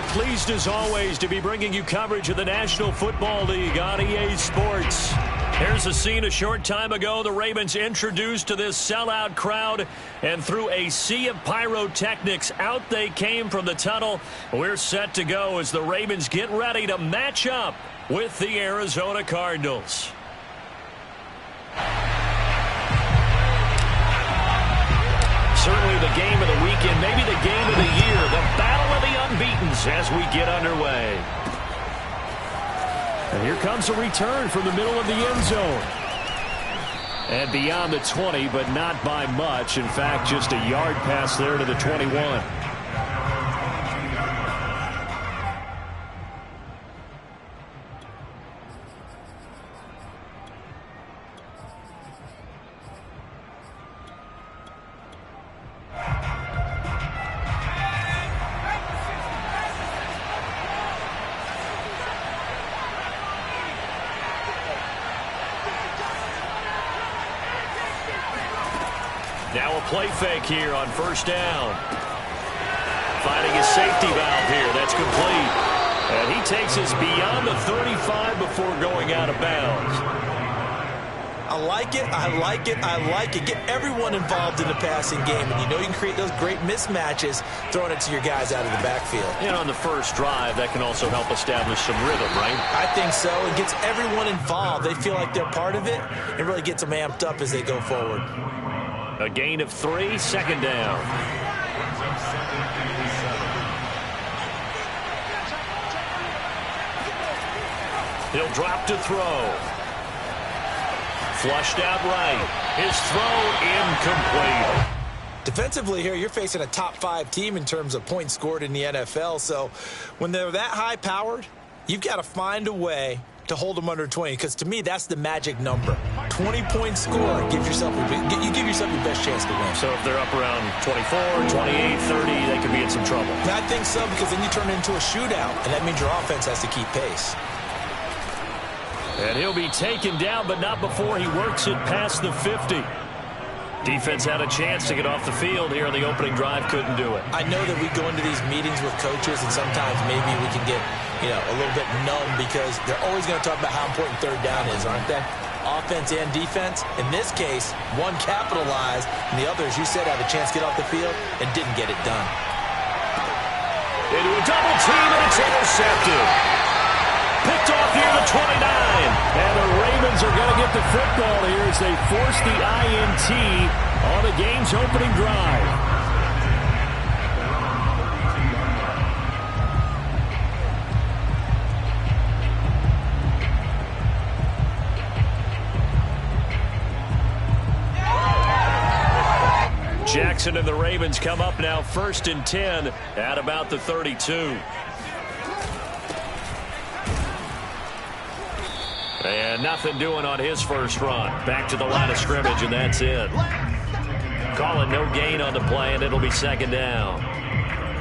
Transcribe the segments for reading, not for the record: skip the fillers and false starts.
Pleased as always to be bringing you coverage of the National Football League on EA Sports. Here's a scene a short time ago. The Ravens introduced to this sellout crowd, and through a sea of pyrotechnics, out they came from the tunnel. We're set to go as the Ravens get ready to match up with the Arizona Cardinals. Certainly the game of the weekend, maybe the game of the year, the battle of the unbeatens as we get underway. And here comes a return from the middle of the end zone. And beyond the 20, but not by much. In fact, just a yard pass there to the 21. Now a play fake here on first down. Finding his safety valve here. That's complete. And he takes us beyond the 35 before going out of bounds. I like it. I like it. I like it. Get everyone involved in the passing game. And you know you can create those great mismatches throwing it to your guys out of the backfield. And on the first drive, that can also help establish some rhythm, right? I think so. It gets everyone involved. They feel like they're part of it and really gets them amped up as they go forward. A gain of 3, second down. He'll drop to throw. Flushed out right. His throw incomplete. Defensively here, you're facing a top 5 team in terms of points scored in the NFL. So when they're that high-powered, you've got to find a way to hold them under 20, because to me, that's the magic number. 20-point score, you give yourself your best chance to win. So if they're up around 24, 28, 30, they could be in some trouble. I think so, because then you turn it into a shootout, and that means your offense has to keep pace. And he'll be taken down, but not before he works it past the 50. Defense had a chance to get off the field here on the opening drive, couldn't do it. I know that we go into these meetings with coaches, and sometimes maybe we can get, a little bit numb, because they're always going to talk about how important third down is, aren't they? Offense and defense. In this case, one capitalized, and the other, as you said, had a chance to get off the field and didn't get it done. Into a double team, and it's intercepted. Picked off here the 29. And the Ravens are going to get the football here as they force the INT on the game's opening drive. Jackson and the Ravens come up now 1st and 10 at about the 32. And nothing doing on his first run. Back to the line of scrimmage, and that's it. Calling no gain on the play, and it'll be second down.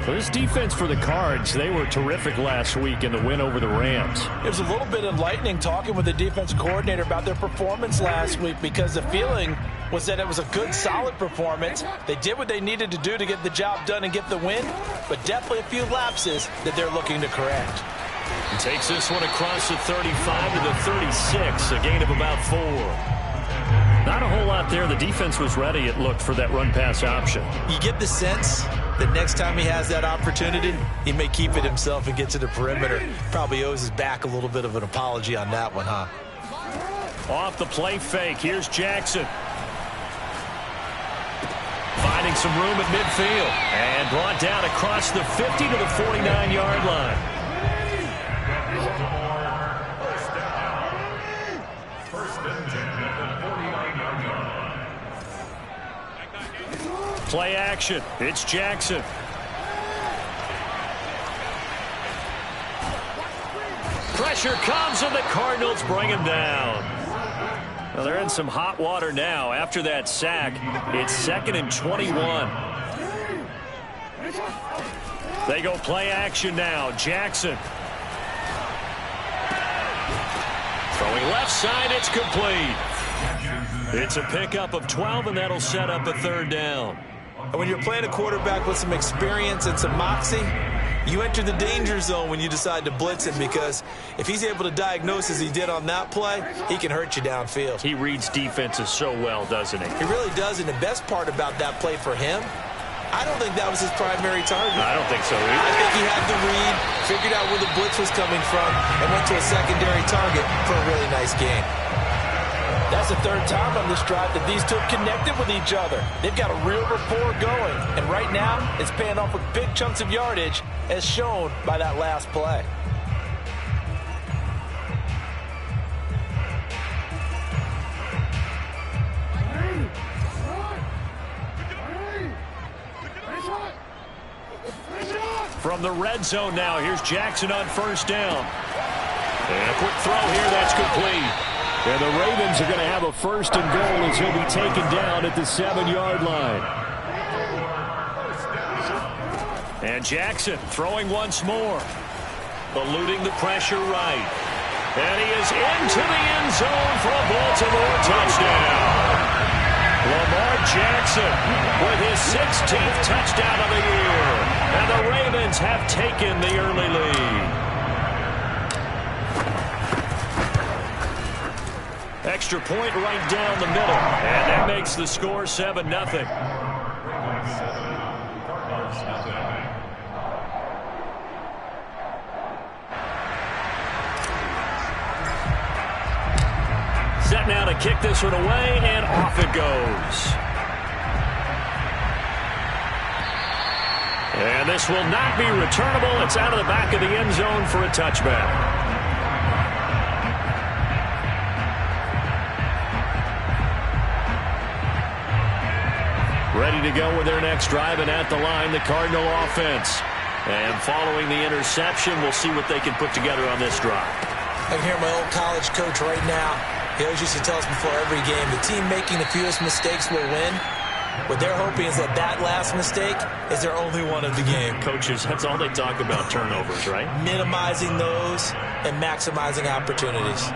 Well, this defense for the Cards, they were terrific last week in the win over the Rams. It was a little bit enlightening talking with the defense coordinator about their performance last week, because the feeling was that it was a good, solid performance. They did what they needed to do to get the job done and get the win, but definitely a few lapses that they're looking to correct. He takes this one across the 35 to the 36, a gain of about 4. Not a whole lot there. The defense was ready, it looked, for that run-pass option. You get the sense that next time he has that opportunity, he may keep it himself and get to the perimeter. Probably owes his back a little bit of an apology on that one, huh? Off the play fake, here's Jackson. Finding some room at midfield. And brought down across the 50 to the 49-yard line. Play action. It's Jackson. Pressure comes, and the Cardinals bring him down. Well, they're in some hot water now. After that sack, it's 2nd and 21. They go play action now. Jackson. Throwing left side, it's complete. It's a pickup of 12, and that'll set up a 3rd down. And when you're playing a quarterback with some experience and some moxie, you enter the danger zone when you decide to blitz him, because if he's able to diagnose as he did on that play, he can hurt you downfield. He reads defenses so well, doesn't he? He really does, and the best part about that play for him, I don't think that was his primary target. I don't think so either. I think he had the read, figured out where the blitz was coming from, and went to a secondary target for a really nice gain. That's the 3rd time on this drive that these two have connected with each other. They've got a real rapport going, and right now it's paying off with big chunks of yardage, as shown by that last play. From the red zone now, here's Jackson on 1st down. And a quick throw here, that's complete. And the Ravens are going to have a 1st and goal as he'll be taken down at the 7-yard line. And Jackson throwing once more. Eluding the pressure right. And he is into the end zone for a Baltimore touchdown. Lamar Jackson with his 16th touchdown of the year. And the Ravens have taken the early lead. Extra point right down the middle. And that makes the score 7-0. Set now to kick this one away, and off it goes. And this will not be returnable. It's out of the back of the end zone for a touchback. Ready to go with their next drive, and at the line, the Cardinal offense. And following the interception, we'll see what they can put together on this drive. I can hear my old college coach right now. He always used to tell us before every game, the team making the fewest mistakes will win. What they're hoping is that that last mistake is their only one of the game. Coaches, that's all they talk about, turnovers, right? Minimizing those and maximizing opportunities.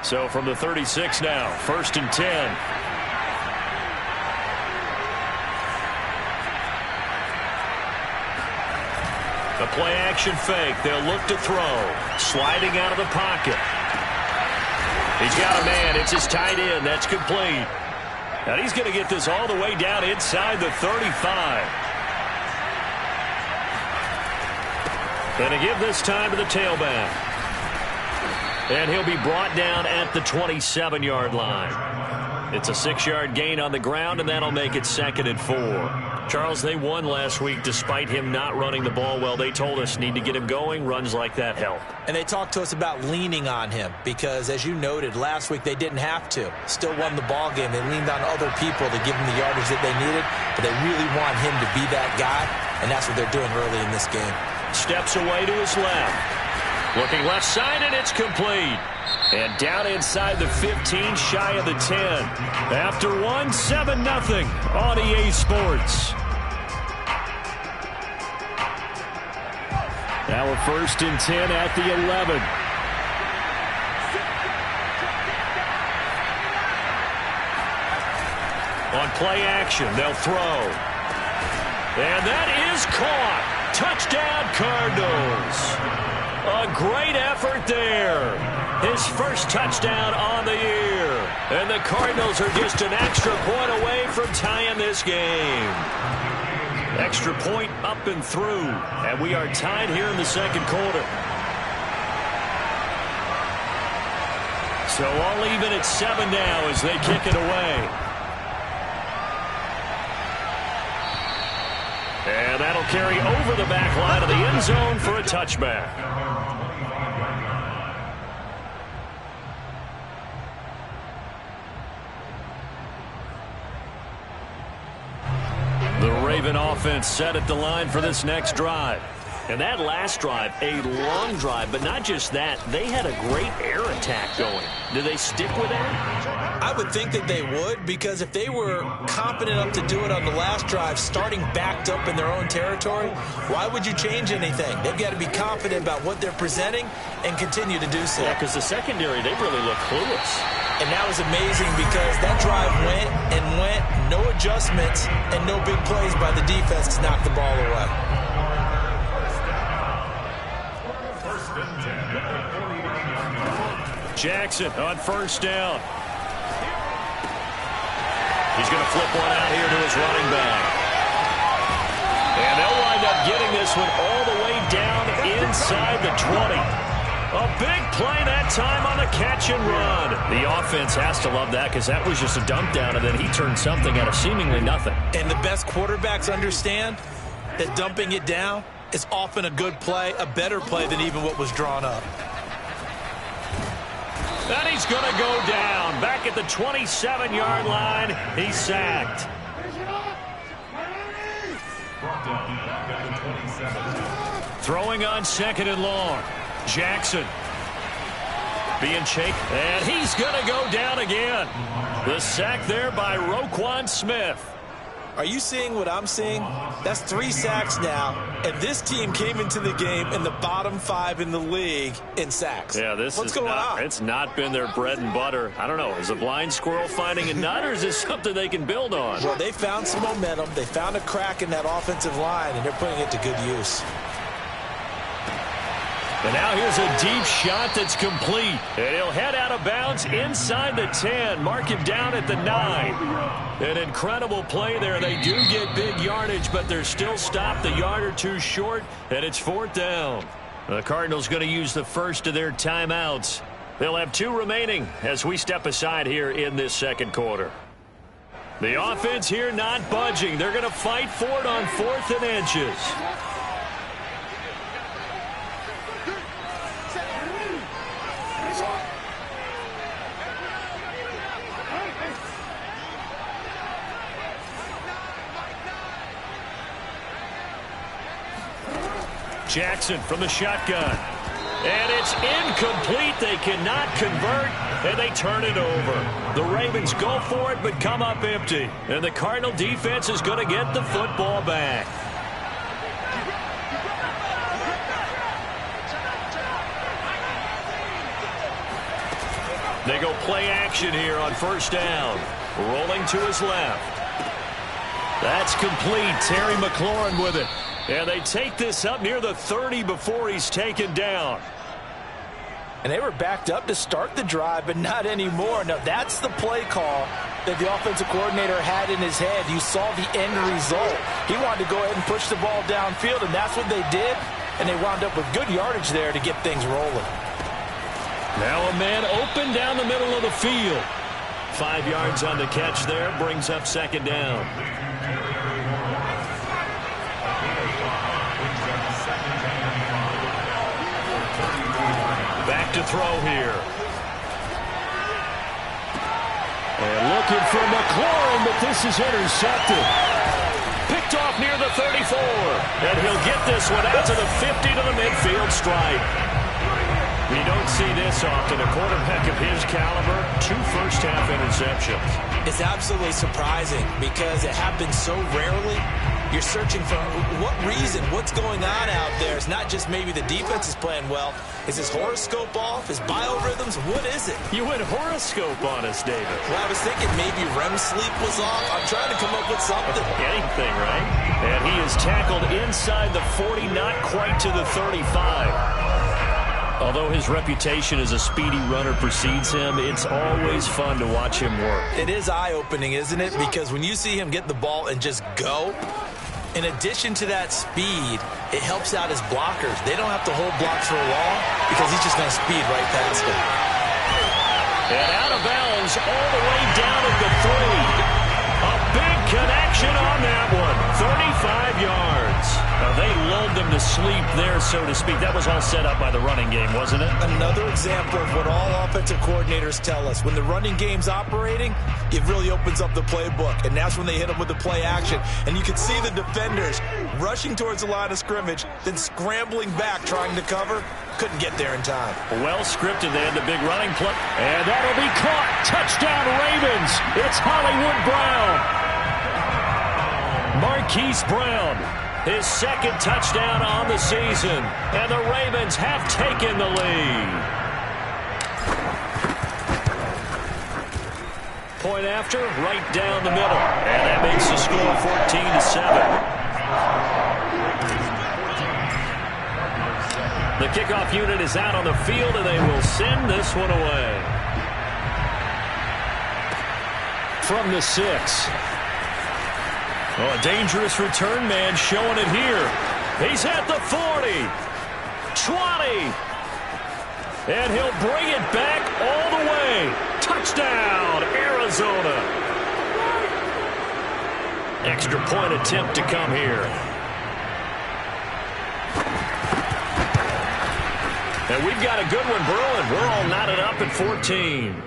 So from the 36 now, 1st and 10. The play action fake. They'll look to throw. Sliding out of the pocket. He's got a man. It's his tight end. That's complete. And he's going to get this all the way down inside the 35. And to give this time to the tailback. And he'll be brought down at the 27-yard line. It's a 6-yard gain on the ground, and that'll make it 2nd and 4. Charles, they won last week despite him not running the ball well. They told us need to get him going. Runs like that help. And they talked to us about leaning on him because, as you noted, last week they didn't have to. Still won the ball game. They leaned on other people to give him the yardage that they needed, but they really want him to be that guy, and that's what they're doing early in this game. Steps away to his left. Looking left side, and it's complete. And down inside the 15, shy of the 10. After one, 7-0 on EA Sports. Now a 1st and 10 at the 11. On play action, they'll throw. And that is caught. Touchdown, Cardinals. A great effort there. His first touchdown on the year. And the Cardinals are just an extra point away from tying this game. Extra point up and through. And we are tied here in the second quarter. So all even at 7 now as they kick it away. And that'll carry over the back line of the end zone for a touchback. The Raven offense set at the line for this next drive. And that last drive, a long drive, but not just that. They had a great air attack going. Do they stick with that? I would think that they would, because if they were confident enough to do it on the last drive, starting backed up in their own territory, why would you change anything? They've got to be confident about what they're presenting and continue to do so. Yeah, because the secondary, they really look clueless. And that was amazing because that drive went and went, no adjustments, and no big plays by the defense to knock the ball away. Jackson on 1st down. He's going to flip one out here to his running back. And they'll wind up getting this one all the way down inside the 20. A big play that time on the catch and run. The offense has to love that because that was just a dump down, and then he turned something out of seemingly nothing. And the best quarterbacks understand that dumping it down is often a good play, a better play than even what was drawn up. And he's going to go down. Back at the 27-yard line, he's sacked. Throwing on 2nd and long. Jackson being chased, and he's going to go down again. The sack there by Roquan Smith. Are you seeing what I'm seeing? That's 3 sacks now, and this team came into the game in the bottom 5 in the league in sacks. Yeah, what's going on? It's not been their bread and butter. I don't know. Is a blind squirrel finding a nut, or is this something they can build on? Well, they found some momentum. They found a crack in that offensive line, and they're putting it to good use. And now here's a deep shot that's complete. And he'll head out of bounds inside the 10. Mark him down at the 9. An incredible play there. They do get big yardage, but they're still stopped a yard or two short, and it's 4th down. The Cardinals going to use the first of their timeouts. They'll have 2 remaining as we step aside here in this second quarter. The offense here not budging. They're going to fight for it on 4th and inches. Jackson from the shotgun. And it's incomplete. They cannot convert, and they turn it over. The Ravens go for it, but come up empty. And the Cardinal defense is going to get the football back. They go play action here on 1st down. Rolling to his left. That's complete. Terry McLaurin with it. And they take this up near the 30 before he's taken down. And they were backed up to start the drive, but not anymore. Now, that's the play call that the offensive coordinator had in his head. You saw the end result. He wanted to go ahead and push the ball downfield, and that's what they did. And they wound up with good yardage there to get things rolling. Now a man open down the middle of the field. 5 yards on the catch there, brings up 2nd down. Back to throw here. And looking for McLaurin, but this is intercepted. Picked off near the 34. And he'll get this one out to the 50 to the midfield stripe. You don't see this often. A quarterback of his caliber, 2 first-half interceptions. It's absolutely surprising because it happens so rarely. You're searching for what reason, what's going on out there. It's not just maybe the defense is playing well. Is his horoscope off? His biorhythms? What is it? You went horoscope on us, David. Well, I was thinking maybe REM sleep was off. I'm trying to come up with something. Anything, right? And he is tackled inside the 40, not quite to the 35. Although his reputation as a speedy runner precedes him, it's always fun to watch him work. It is eye-opening, isn't it? Because when you see him get the ball and just go, in addition to that speed, it helps out his blockers. They don't have to hold blocks for long because he's just going to speed right past them. And out of bounds all the way down at the 3. A big connection on that one. 35 yards. Now, they lulled them to sleep there, so to speak. That was all set up by the running game, wasn't it? Another example of what all offensive coordinators tell us. When the running game's operating, it really opens up the playbook. And that's when they hit them with the play action. And you can see the defenders rushing towards the line of scrimmage, then scrambling back, trying to cover. Couldn't get there in time. Well scripted. They had the big running play. And that'll be caught. Touchdown, Ravens. It's Hollywood Brown. Marquise Brown. His second touchdown on the season. And the Ravens have taken the lead. Point after, right down the middle. And that makes the score 14-7. The kickoff unit is out on the field, and they will send this one away. From the 6. Oh, a dangerous return man showing it here. He's at the 40. 20. And he'll bring it back all the way. Touchdown, Arizona. Extra point attempt to come here. And we've got a good one brewing. We're all knotted up at 14.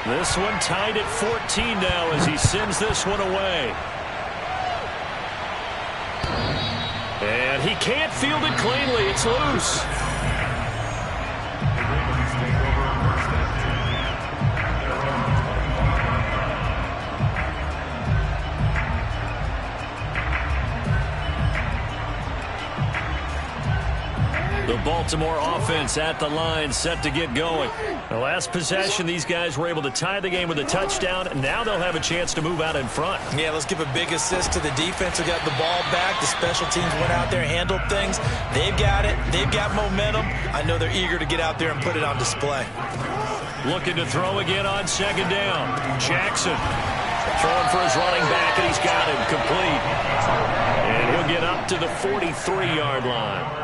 This one tied at 14 now as he sends this one away. And he can't field it cleanly. It's loose. The Baltimore offense at the line, set to get going. The last possession, these guys were able to tie the game with a touchdown. Now they'll have a chance to move out in front. Yeah, let's give a big assist to the defense who got the ball back. The special teams went out there, handled things. They've got it. They've got momentum. I know they're eager to get out there and put it on display. Looking to throw again on second down. Jackson throwing for his running back, and he's got him complete. And he'll get up to the 43-yard line.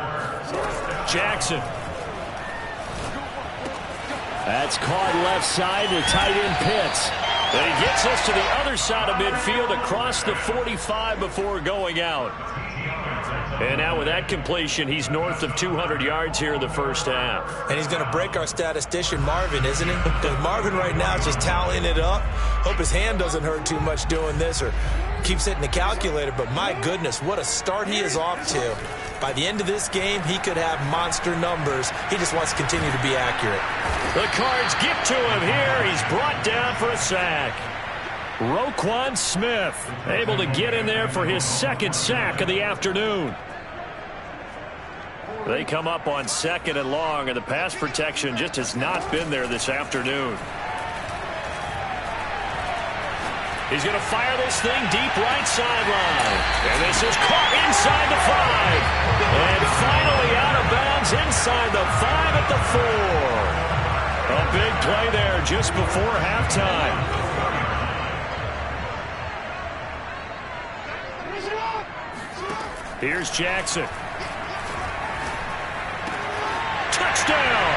Jackson. That's caught left side to tight end Pitts. And he gets us to the other side of midfield across the 45 before going out. And now with that completion, he's north of 200 yards here in the first half. And he's going to break our statistician, Marvin, isn't he? Because Marvin right now is just tallying it up. Hope his hand doesn't hurt too much doing this or keeps hitting the calculator. But my goodness, what a start he is off to. By the end of this game, he could have monster numbers. He just wants to continue to be accurate. The Cards get to him here. He's brought down for a sack. Roquan Smith able to get in there for his second sack of the afternoon. They come up on second and long, and the pass protection just has not been there this afternoon. He's going to fire this thing deep right sideline. And this is caught inside the 5. And finally out of bounds inside the 5 at the 4. A big play there just before halftime. Here's Jackson. Touchdown!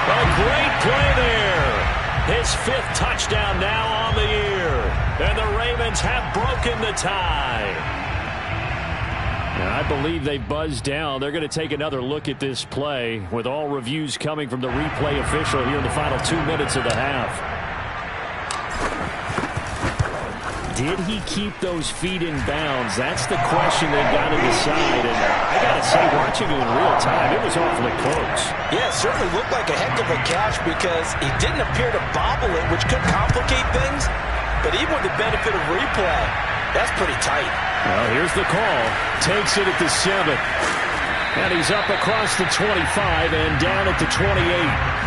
A great play there. His 5th touchdown now on the year. And the Ravens have broken the tie. And I believe they buzzed down. They're going to take another look at this play with all reviews coming from the replay official here in the final 2 minutes of the half. did he keep those feet in bounds? That's the question they've got to decide. And I got to say, watching it in real time, it was awfully close. Yeah, it certainly looked like a heck of a catch because he didn't appear to bobble it, which could complicate things. But even with the benefit of replay, that's pretty tight. Well, here's the call. Takes it at the 7. And he's up across the 25 and down at the 28.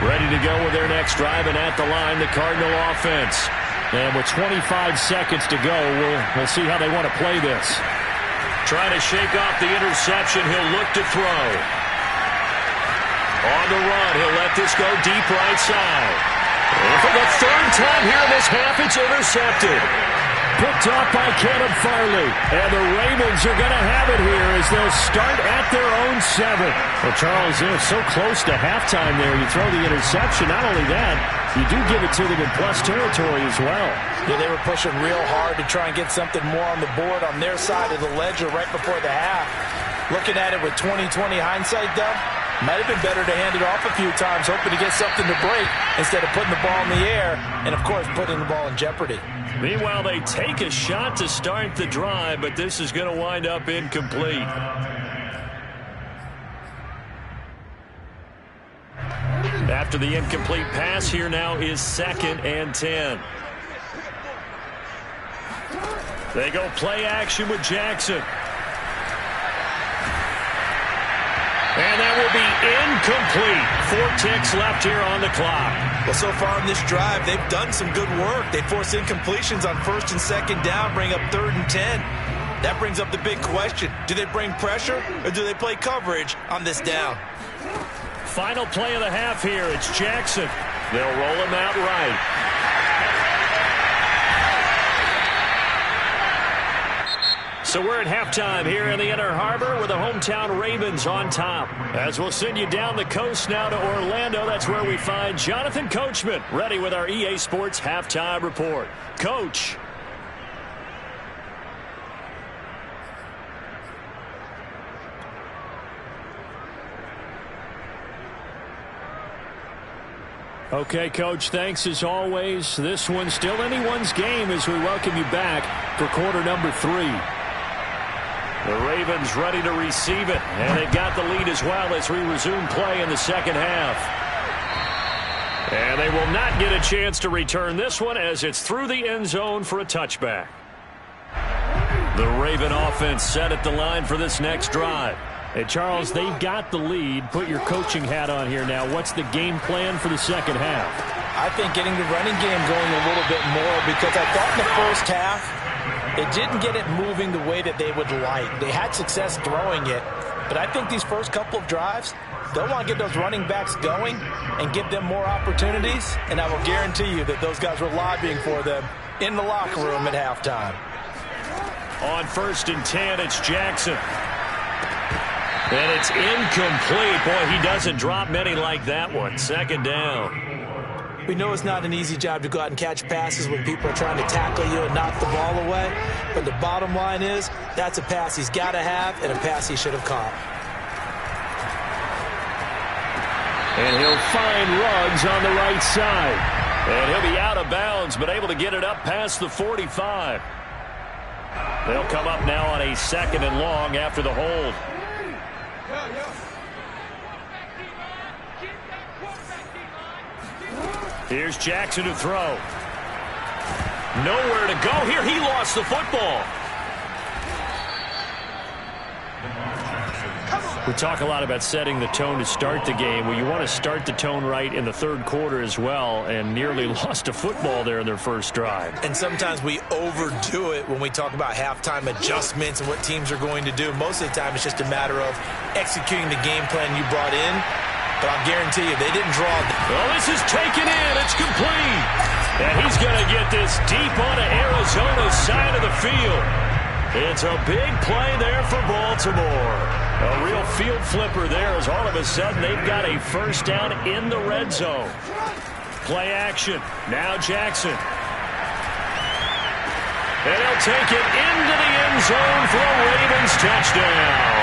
Ready to go with their next drive, and at the line, the Cardinal offense. And with 25 seconds to go, we'll see how they want to play this. Trying to shake off the interception. He'll look to throw. On the run, he'll let this go deep right side. And for the third time here in this half, it's intercepted. Picked off by Caleb Farley. And the Ravens are going to have it here as they'll start at their own 7. Well, Charles, they're so close to halftime there. You throw the interception. Not only that, you do give it to them in plus territory as well. Yeah, they were pushing real hard to try and get something more on the board on their side of the ledger right before the half. Looking at it with 20/20 hindsight, though, might have been better to hand it off a few times, hoping to get something to break instead of putting the ball in the air and, of course, putting the ball in jeopardy. Meanwhile, they take a shot to start the drive, but this is going to wind up incomplete. After the incomplete pass, here now is 2nd and 10. They go play action with Jackson. And that will be incomplete. 4 ticks left here on the clock. Well, so far in this drive, they've done some good work. They force incompletions on 1st and 2nd down, bring up 3rd and 10. That brings up the big question. Do they bring pressure or do they play coverage on this down? Final play of the half here. It's Jackson. They'll roll him out right. So we're at halftime here in the Inner Harbor with the hometown Ravens on top. As we'll send you down the coast now to Orlando, that's where we find Jonathan Coachman ready with our EA Sports Halftime Report. Coach. Okay, Coach, thanks as always. This one's still anyone's game as we welcome you back for quarter number 3. The Ravens ready to receive it, and they've got the lead as well as we resume play in the second half. And they will not get a chance to return this one as it's through the end zone for a touchback. The Raven offense set at the line for this next drive. Hey, Charles, they've got the lead. Put your coaching hat on here now. What's the game plan for the second half? I think getting the running game going a little bit more because I thought in the first half it didn't get it moving the way that they would like. They had success throwing it, but I think these first couple of drives, they'll want to get those running backs going and give them more opportunities, and I will guarantee you that those guys were lobbying for them in the locker room at halftime. On 1st and 10, it's Jackson. And it's incomplete. Boy, he doesn't drop many like that one. 2nd down. We know it's not an easy job to go out and catch passes when people are trying to tackle you and knock the ball away. But the bottom line is, that's a pass he's got to have and a pass he should have caught. And he'll find Ruggs on the right side. And he'll be out of bounds, but able to get it up past the 45. They'll come up now on a 2nd and long after the hold. Here's Jackson to throw. Nowhere to go here. He lost the football. We talk a lot about setting the tone to start the game. Well, you want to start the tone right in the 3rd quarter as well, and nearly lost a football there in their first drive. And sometimes we overdo it when we talk about halftime adjustments and what teams are going to do. Most of the time, it's just a matter of executing the game plan you brought in. But I'll guarantee you, they didn't draw. Well, this is taken in. It's complete. And he's going to get this deep onto Arizona's side of the field. It's a big play there for Baltimore. A real field flipper there as all of a sudden they've got a 1st down in the red zone. Play action. Now Jackson. And he'll take it into the end zone for a Ravens touchdown.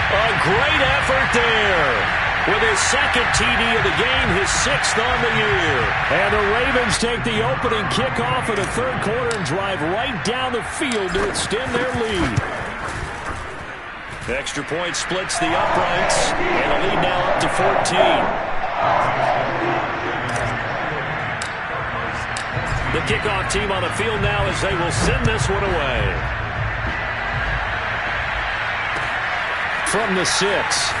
A great effort there. With his second TD of the game, his 6th on the year. And the Ravens take the opening kickoff of the third quarter and drive right down the field to extend their lead. Extra point splits the uprights, and the lead now up to 14. The kickoff team on the field now as they will send this one away. From the 6.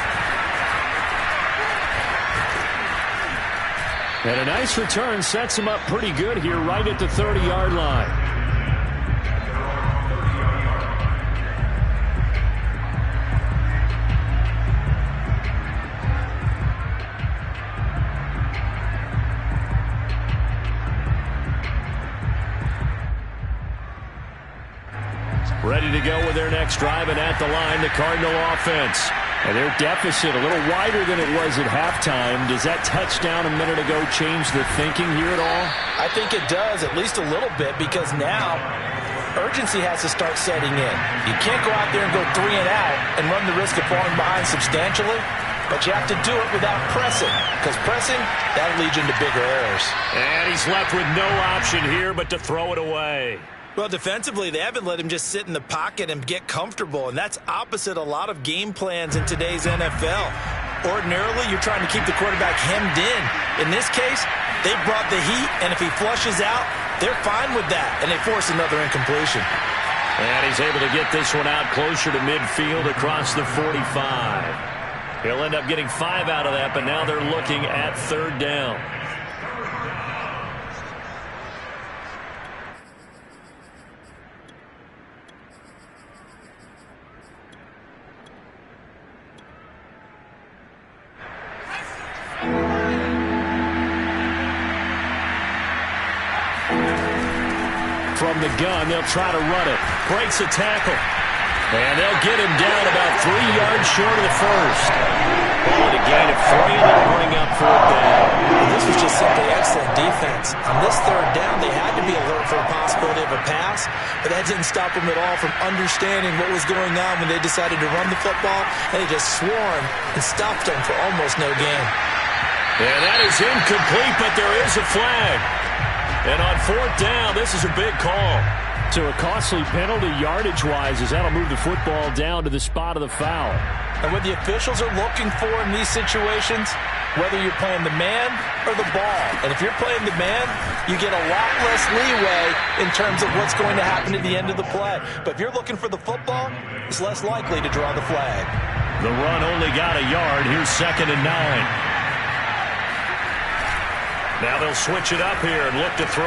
And a nice return sets him up pretty good here right at the 30-yard line. Ready to go with their next drive, and at the line, the Cardinal offense. And their deficit a little wider than it was at halftime. Does that touchdown a minute ago change the thinking here at all? I think it does, at least a little bit, because now urgency has to start setting in. You can't go out there and go 3 and out and run the risk of falling behind substantially, but you have to do it without pressing, because pressing, that'll lead you into bigger errors. And he's left with no option here but to throw it away. Well, defensively, they haven't let him just sit in the pocket and get comfortable, and that's opposite a lot of game plans in today's NFL. Ordinarily, you're trying to keep the quarterback hemmed in. In this case, they brought the heat, and if he flushes out, they're fine with that, and they force another incompletion. And he's able to get this one out closer to midfield across the 45. He'll end up getting 5 out of that, but now they're looking at 3rd down. From the gun, they'll try to run it. Breaks a tackle. And they'll get him down about 3 yards short of the first. Ball at a gain of 3, and they'll bring up 4th down. This was just simply excellent defense. On this 3rd down, they had to be alert for a possibility of a pass, but that didn't stop them at all from understanding what was going on when they decided to run the football, and they just swarmed and stopped them for almost no gain. And that is incomplete, but there is a flag. And on 4th down, this is a big call. So a costly penalty yardage-wise as that'll move the football down to the spot of the foul. And what the officials are looking for in these situations, whether you're playing the man or the ball. And if you're playing the man, you get a lot less leeway in terms of what's going to happen at the end of the play. But if you're looking for the football, it's less likely to draw the flag. The run only got a yard. Here's 2nd and 9. Now they'll switch it up here and look to throw.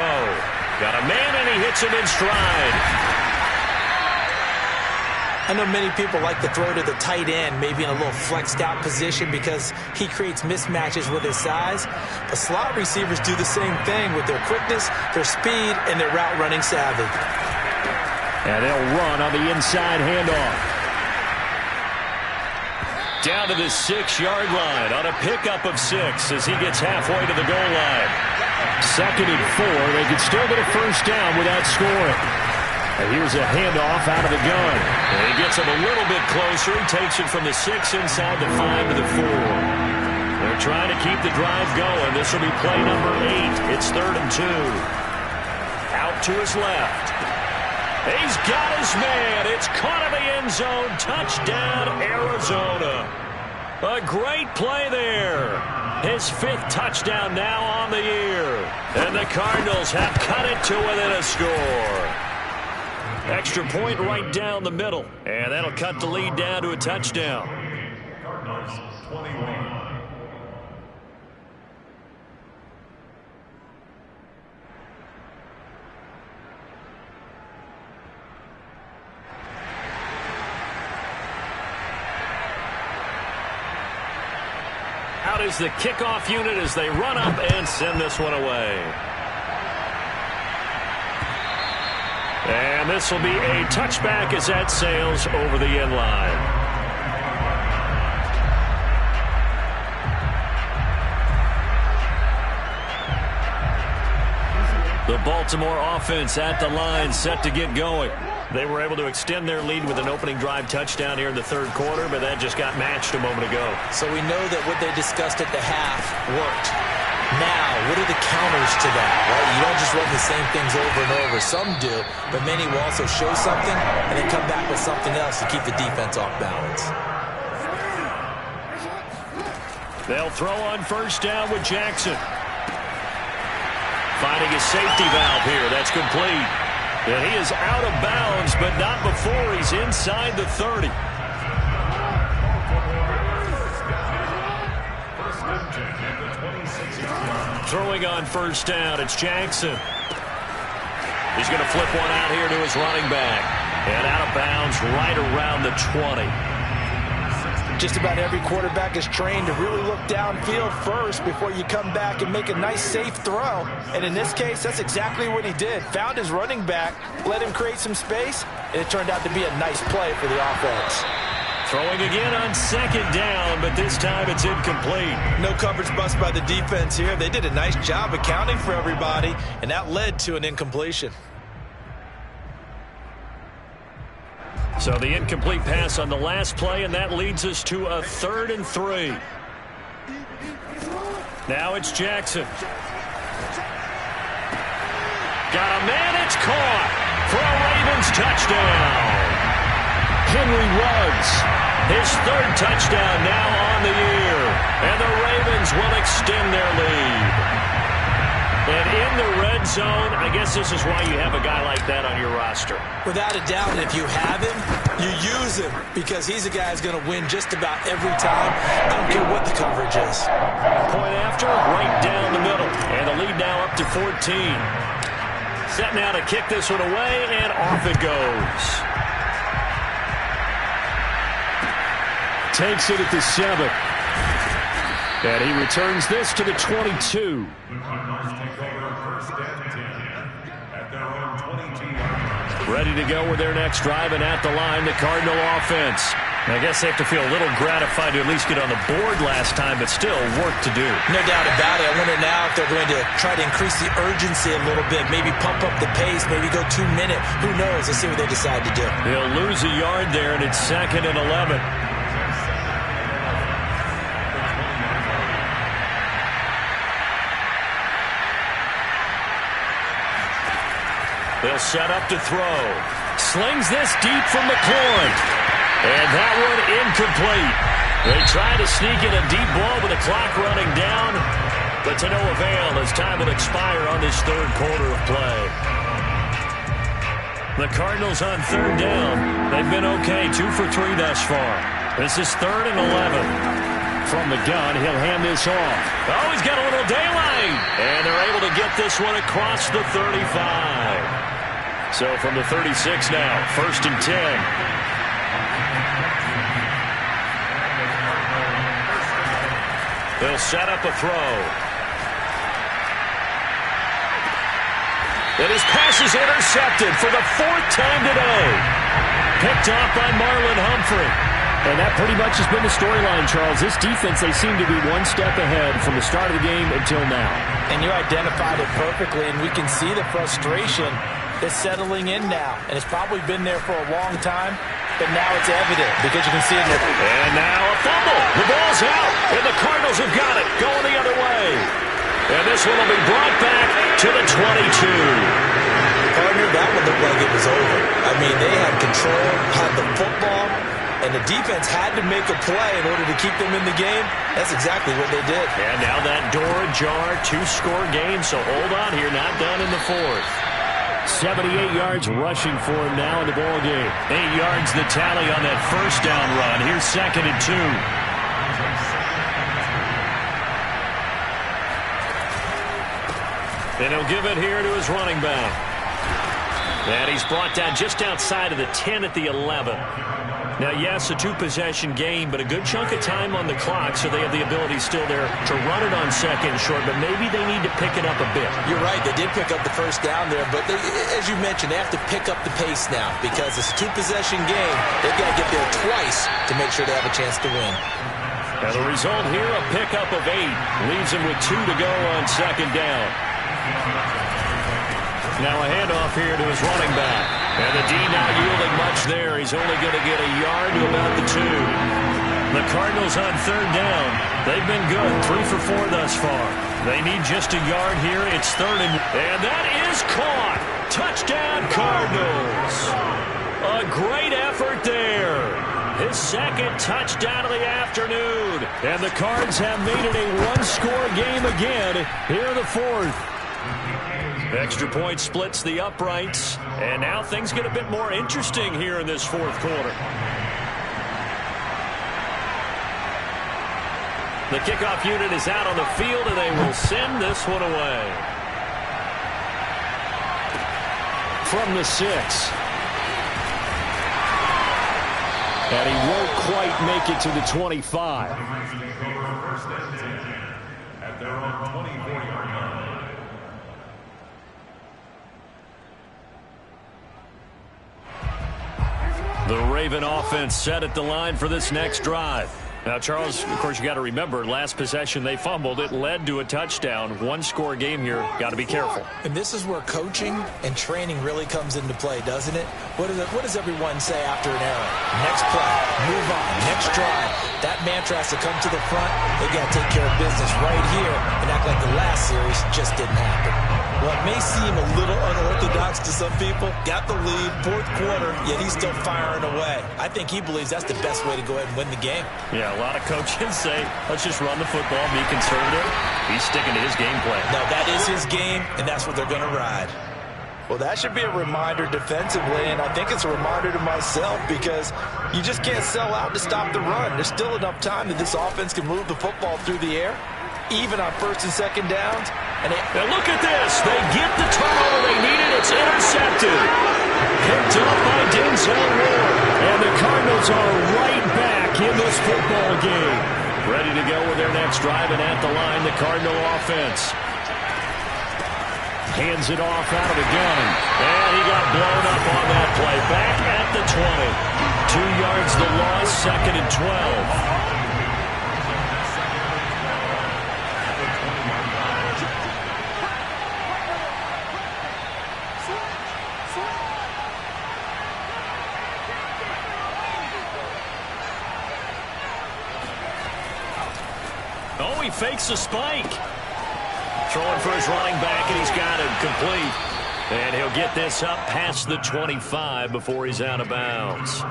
Got a man, and he hits him in stride. I know many people like to throw to the tight end, maybe in a little flexed out position because he creates mismatches with his size. But slot receivers do the same thing with their quickness, their speed, and their route running savvy. And they'll run on the inside handoff. Down to the 6-yard line on a pickup of 6 as he gets halfway to the goal line. 2nd and 4. They could still get a first down without scoring. And here's a handoff out of the gun. And he gets him a little bit closer. He takes it from the 6 inside the 5 to the 4. They're trying to keep the drive going. This will be play number 8. It's 3rd and 2. Out to his left. He's got his man. It's caught in the end zone. Touchdown, Arizona. A great play there. His 5th touchdown now on the year. And the Cardinals have cut it to within a score. Extra point right down the middle. And that'll cut the lead down to a touchdown. Cardinals 21. Out is the kickoff unit as they run up and send this one away. And this will be a touchback as that sails over the end line. The Baltimore offense at the line set to get going. They were able to extend their lead with an opening drive touchdown here in the third quarter, but that just got matched a moment ago. So we know that what they discussed at the half worked. Now, what are the counters to that, right? You don't just run the same things over and over. Some do, but many will also show something and then come back with something else to keep the defense off balance. They'll throw on first down with Jackson. Finding a safety valve here. That's complete. And he is out of bounds, but not before he's inside the 30. Throwing on first down, it's Jackson. He's going to flip one out here to his running back. And out of bounds right around the 20. Just about every quarterback is trained to really look downfield first before you come back and make a nice, safe throw. And in this case, that's exactly what he did. Found his running back, let him create some space, and it turned out to be a nice play for the offense. Throwing again on second down, but this time it's incomplete. No coverage bust by the defense here. They did a nice job accounting for everybody, and that led to an incompletion. So the incomplete pass on the last play, and that leads us to a 3rd and 3. Now it's Jackson. Got a man, it's caught for a Ravens touchdown. Henry Ruggs, his 3rd touchdown now on the year, and the Ravens will extend their lead. And in the red zone, I guess this is why you have a guy like that on your roster. Without a doubt, if you have him, you use him because he's a guy who's going to win just about every time. I don't care what the coverage is. Point after, right down the middle. And the lead now up to 14. Set now to kick this one away, and off it goes. Takes it at the 7. And he returns this to the 22. Ready to go with their next drive, and at the line, the Cardinal offense. I guess they have to feel a little gratified to at least get on the board last time, but still work to do. No doubt about it. I wonder now if they're going to try to increase the urgency a little bit, maybe pump up the pace, maybe go 2 minute. Who knows? Let's see what they decide to do. They'll lose a yard there, and it's 2nd and 11. They'll set up to throw. Slings this deep from McLaurin. And that one incomplete. They try to sneak in a deep ball with the clock running down, but to no avail as time will expire on this 3rd quarter of play. The Cardinals on 3rd down. They've been okay, 2 for 3 thus far. This is 3rd and 11. From the gun, he'll hand this off. Oh, he's got a little daylight. And they're able to get this one across the 35. So from the 36 now, 1st and 10. They'll set up a throw. And his pass is intercepted for the 4th time today. Picked off by Marlon Humphrey. And that pretty much has been the storyline, Charles. This defense, they seem to be one step ahead from the start of the game until now. And you identified it perfectly, and we can see the frustration is settling in now. And it's probably been there for a long time, but now it's evident because you can see it. And now a fumble. The ball's out, and the Cardinals have got it going the other way. And this one will be brought back to the 22. Partner, that one looked like it was over. I mean, they had control, had the football, and the defense had to make a play in order to keep them in the game. That's exactly what they did. And now that door ajar, 2-score game, so hold on here, not done in the 4th. 78 yards rushing for him now in the ball game. 8 yards the tally on that first down run. Here's 2nd and 2. And he'll give it here to his running back. And he's brought down just outside of the 10 at the 11. Now, yes, a 2-possession game, but a good chunk of time on the clock, so they have the ability still there to run it on 2nd and short, but maybe they need to pick it up a bit. You're right. They did pick up the first down there, but as you mentioned, they have to pick up the pace now because it's a 2-possession game. They've got to get there twice to make sure they have a chance to win. Now, the result here, a pickup of 8. Leaves him with 2 to go on 2nd down. Now a handoff here to his running back. And the D not yielding much there. He's only going to get a yard to about the 2. The Cardinals on third down. They've been good, 3 for 4 thus far. They need just a yard here. It's third and that is caught. Touchdown, Cardinals. A great effort there. His second touchdown of the afternoon. And the Cards have made it a one-score game again here in the fourth. Extra point splits the uprights. And now things get a bit more interesting here in this fourth quarter. The kickoff unit is out on the field, and they will send this one away. From the 6. And he won't quite make it to the 25. At their own 24-yard line. The Raven offense set at the line for this next drive. Now, Charles, of course, you got to remember, last possession they fumbled. It led to a touchdown. One-score game here. Got to be careful. And this is where coaching and training really comes into play, doesn't it? What does everyone say after an error? Next play, move on, next drive. That mantra has to come to the front. They got to take care of business right here and act like the last series just didn't happen. Well, it may seem a little unorthodox to some people. Got the lead, fourth quarter, yet he's still firing away. I think he believes that's the best way to go ahead and win the game. Yeah, a lot of coaches say, let's just run the football, be conservative. He's sticking to his game plan. No, that is his game, and that's what they're going to ride. Well, that should be a reminder defensively, and I think it's a reminder to myself because you just can't sell out to stop the run. There's still enough time that this offense can move the football through the air, even on first and second downs. Now look at this. They get the turnover they needed. It's intercepted. Picked up by Denzel Ward. And the Cardinals are right back in this football game. Ready to go with their next drive, and at the line, the Cardinal offense. Hands it off out of the gun. And he got blown up on that play. Back at the 20. 2 yards the loss, second and 12. Oh, he fakes a spike. Throwing for his running back, and he's got it complete. And he'll get this up past the 25 before he's out of bounds.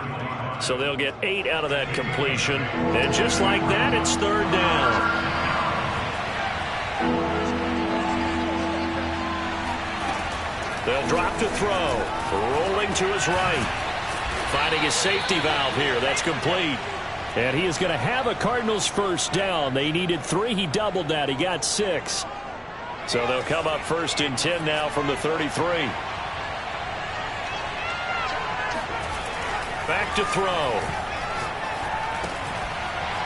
So they'll get 8 out of that completion. And just like that, it's third down. They'll drop to throw. Rolling to his right. Finding his safety valve here. That's complete. And he is going to have a Cardinals first down. They needed 3. He doubled that. He got 6. So they'll come up first and 10 now from the 33. Back to throw.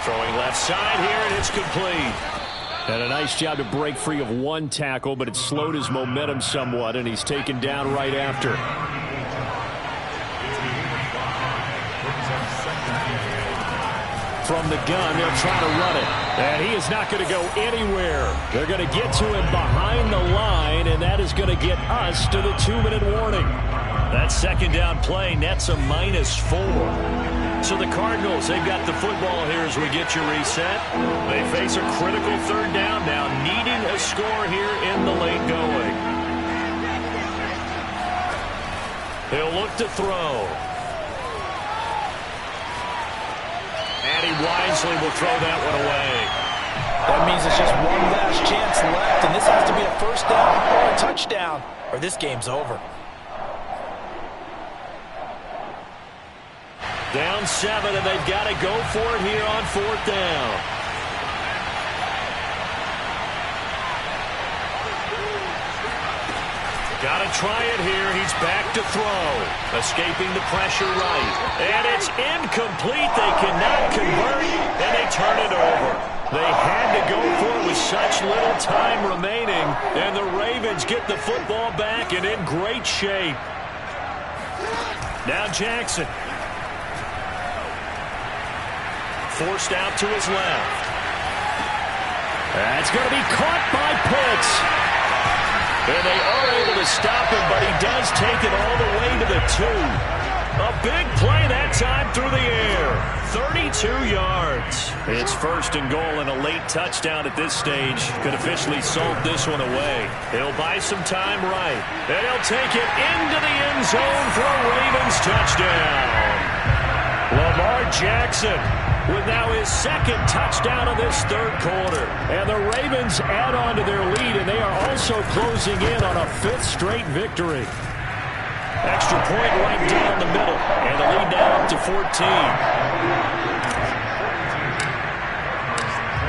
Throwing left side here, and it's complete. And a nice job to break free of one tackle, but it slowed his momentum somewhat, and he's taken down right after. From the gun, they'll try to run it. And he is not going to go anywhere. They're going to get to him behind the line, and that is going to get us to the 2-minute warning. That second down play nets a -4. So the Cardinals, they've got the football here as we get you reset. They face a critical third down now, needing a score here in the late going. He'll look to throw. And he wisely will throw that one away. That means it's just one last chance left, and this has to be a first down or a touchdown, or this game's over. Down 7, and they've got to go for it here on fourth down. Got to try it here. He's back to throw. Escaping the pressure right. And it's incomplete. They cannot convert, and they turn it over. They had to go for it with such little time remaining, and the Ravens get the football back and in great shape. Now Jackson. Forced out to his left. That's going to be caught by Pitts. And they are able to stop him, but he does take it all the way to the 2. A big play that time through the air. 32 yards. It's 1st and goal, and a late touchdown at this stage could officially salt this one away. He'll buy some time right. And he'll take it into the end zone for a Ravens touchdown. Lamar Jackson with now his 2nd touchdown of this 3rd quarter. And the Ravens add on to their lead, and they are also closing in on a 5th straight victory. Extra point right down the middle, and the lead now up to 14.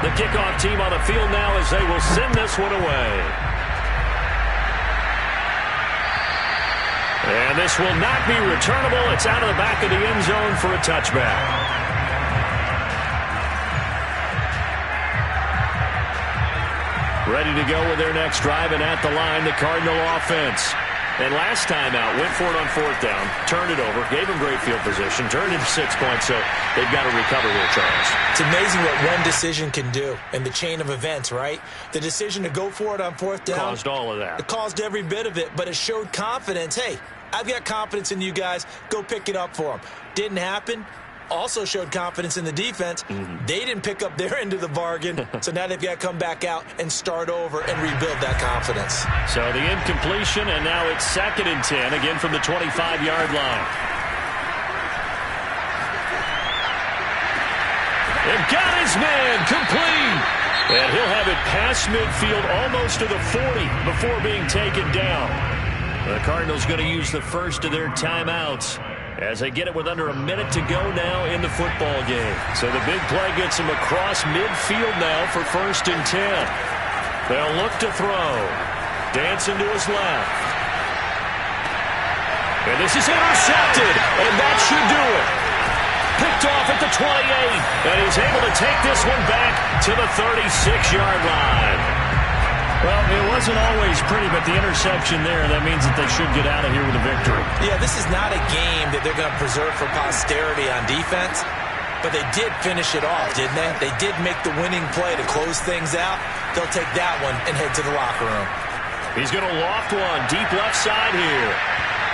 The kickoff team on the field now as they will send this one away. And this will not be returnable. It's out of the back of the end zone for a touchback. Ready to go with their next drive, and at the line, the Cardinal offense. And last time out, went for it on 4th down, turned it over, gave him great field position, turned into 6 points, so they've got to recover here, Charles. It's amazing what one decision can do in the chain of events, right? The decision to go for it on 4th down. Caused all of that. It caused every bit of it, but it showed confidence. Hey, I've got confidence in you guys. Go pick it up for them. Didn't happen. Also showed confidence in the defense. They didn't pick up their end of the bargain, so now they've got to come back out and start over and rebuild that confidence. So the incompletion, and now it's 2nd and 10, again from the 25-yard line. They've got his man complete. And he'll have it past midfield almost to the 40 before being taken down. The Cardinals going to use the first of their timeouts as they get it with under a minute to go now in the football game. So the big play gets him across midfield now for 1st and 10. They'll look to throw. Dancing to his left. And this is intercepted, and that should do it. Picked off at the 28, and he's able to take this one back to the 36-yard line. Well, it wasn't always pretty, but the interception there, that means that they should get out of here with a victory. Yeah, this is not a game that they're going to preserve for posterity on defense, but they did finish it off, didn't they? They did make the winning play to close things out. They'll take that one and head to the locker room. He's going to loft one deep left side here.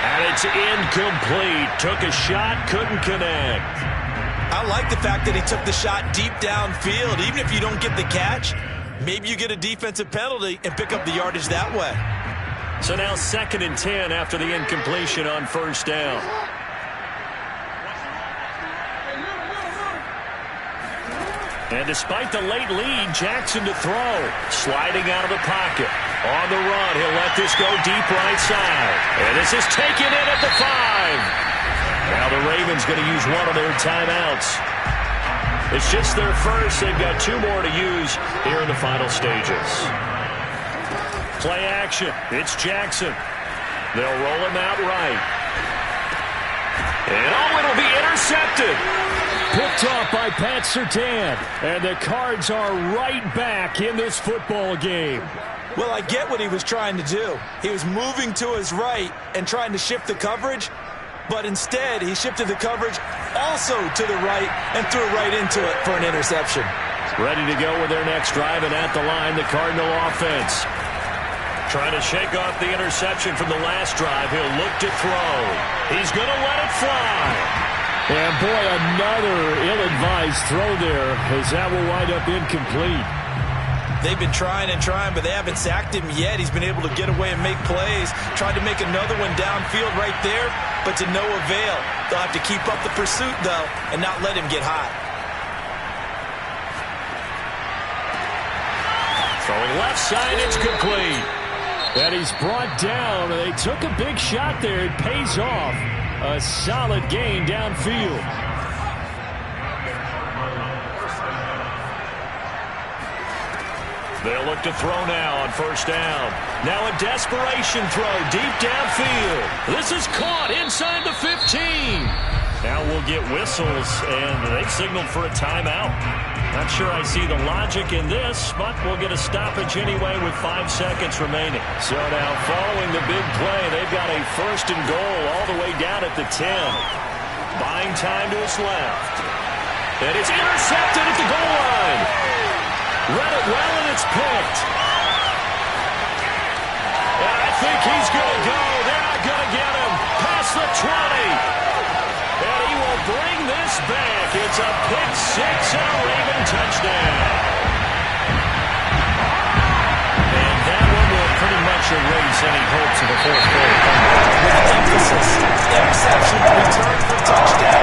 And it's incomplete. Took a shot, couldn't connect. I like the fact that he took the shot deep downfield. Even if you don't get the catch, maybe you get a defensive penalty and pick up the yardage that way. So now 2nd and 10 after the incompletion on 1st down. And despite the late lead, Jackson to throw. Sliding out of the pocket. On the run, he'll let this go deep right side. And this is taken in at the 5. Now the Ravens going to use one of their timeouts. It's just their first. They've got 2 more to use here in the final stages. Play action. It's Jackson. They'll roll him out right. And it'll be intercepted. Picked off by Pat Surtain. And the Cards are right back in this football game. Well, I get what he was trying to do. He was moving to his right and trying to shift the coverage, but instead he shifted the coverage also to the right and threw right into it for an interception. Ready to go with their next drive, and at the line, the Cardinal offense. Trying to shake off the interception from the last drive. He'll look to throw. He's going to let it fly. And boy, another ill-advised throw there, as that will wind up incomplete. They've been trying and trying, but they haven't sacked him yet. He's been able to get away and make plays. Tried to make another one downfield right there, but to no avail. They'll have to keep up the pursuit, though, and not let him get hot. Throwing left side, it's complete. And he's brought down. They took a big shot there. It pays off. A solid gain downfield. They'll look to throw now on 1st down. Now a desperation throw deep downfield. This is caught inside the 15. Now we'll get whistles, and they've signaled for a timeout. Not sure I see the logic in this, but we'll get a stoppage anyway with 5 seconds remaining. So now following the big play, they've got a 1st and goal all the way down at the 10. Buying time to his left. And it's intercepted at the goal line. Read it well, and it's picked. And a think he's going to go. They're not going to get him. Past the 20. And he will bring this back. It's a pick six and a Raven touchdown. And that one will pretty much erase any hopes of a fourth quarter comeback. With emphasis, interception, return for touchdown.